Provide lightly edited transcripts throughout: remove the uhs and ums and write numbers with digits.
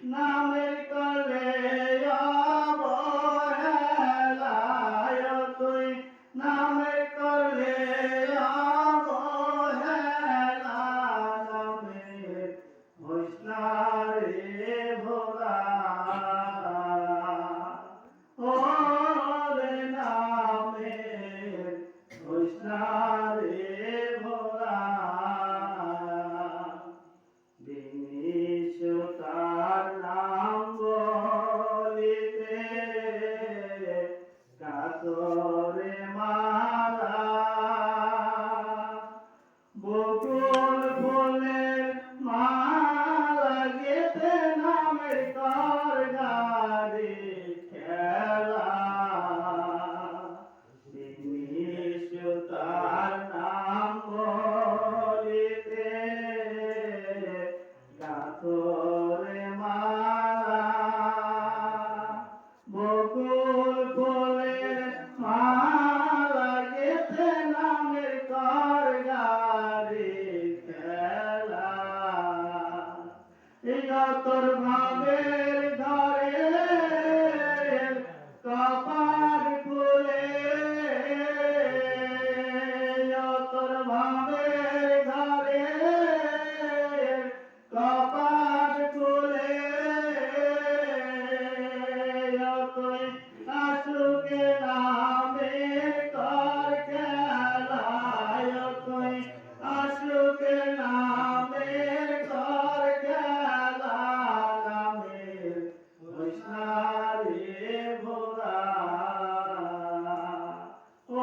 নামের কলে অবহেলায় তুই নামের কলে অবহেলা নামের হইস না রে ভোলা ও রে নামের হইস না রে ভোলা তার নাম বলিতে কাতরে মারা বকুল ফুলের মালা গেতে নামের কর গাড়ি খেলা তার নাম বলিতে কাতরে মালা বকুল ফুলের মালা গেতে নামের কর গাড়ি খেলা তোর ভাবের ধরে কপার খুলে তোর ভাবের ধরে কপার খুলে তুই আশুকে নামে কর খেলা তুই আশুকে নামে কর খেলা নামের বৈষ্ণারে ভোলা ও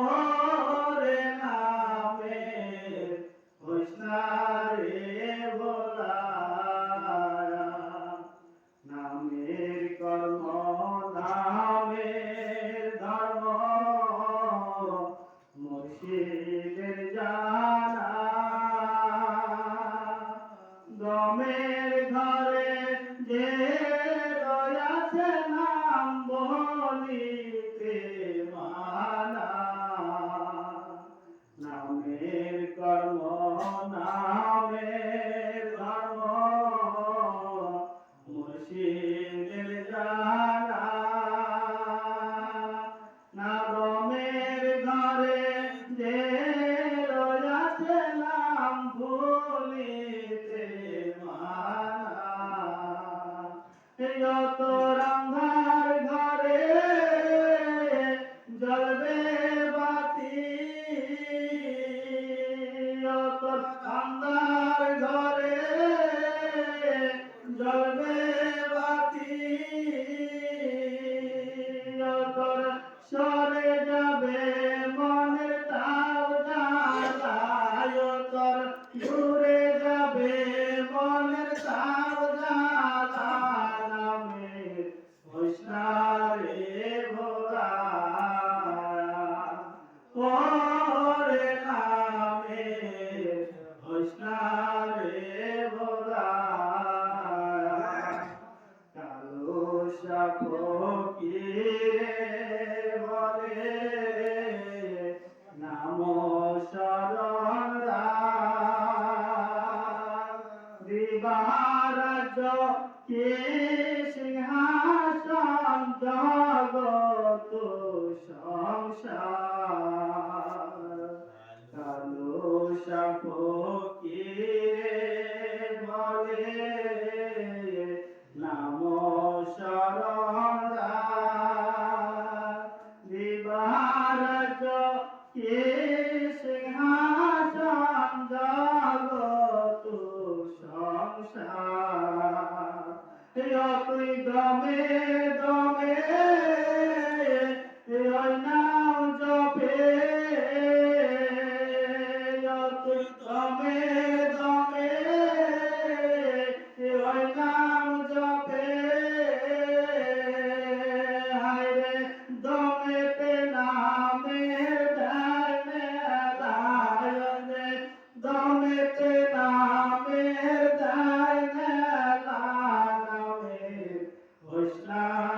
রে নামের বৈষ্ণারে ভোলা নামের কর্ম নামের ধর্ম মুর্শিদের জানা গমের ঘরে যে রয়েছে নাম বলিতে মানা নামের কর্ম নামের ধর্ম মুর্শিদের জানা না গমের ঘরে যে রয়েছে নাম ভুলিতে মানা যত রান্ধার ঘরে জ্বলবে বাতি যত রান্ধার ঘরে জ্বলবে বাতি তোর সরে যাবে মনের তাও জ্বালায় তোর দূরে যাবে মনের তাও জ্বালা নামের বৈষ্ণারে ভোলা ও রে নামের বৈষ্ণারে ভোলা ফকিরে বলে নাম শরণ দিবারাজ কে সিংহাসন জগত সংসার কালো ফকিরে বলে নাম শরণ দিবারাজ কে সিংহাসন জগত সংসার তুই দমে দমে ওই নাম জপে তুই দমে দমে ওই নাম জপে হায়রে দমেতে নামের ধ্যানে দমেতে নামের ধ্যানে নামের বৈষ্ণব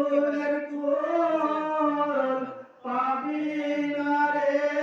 কুলের কুল পাবি না রে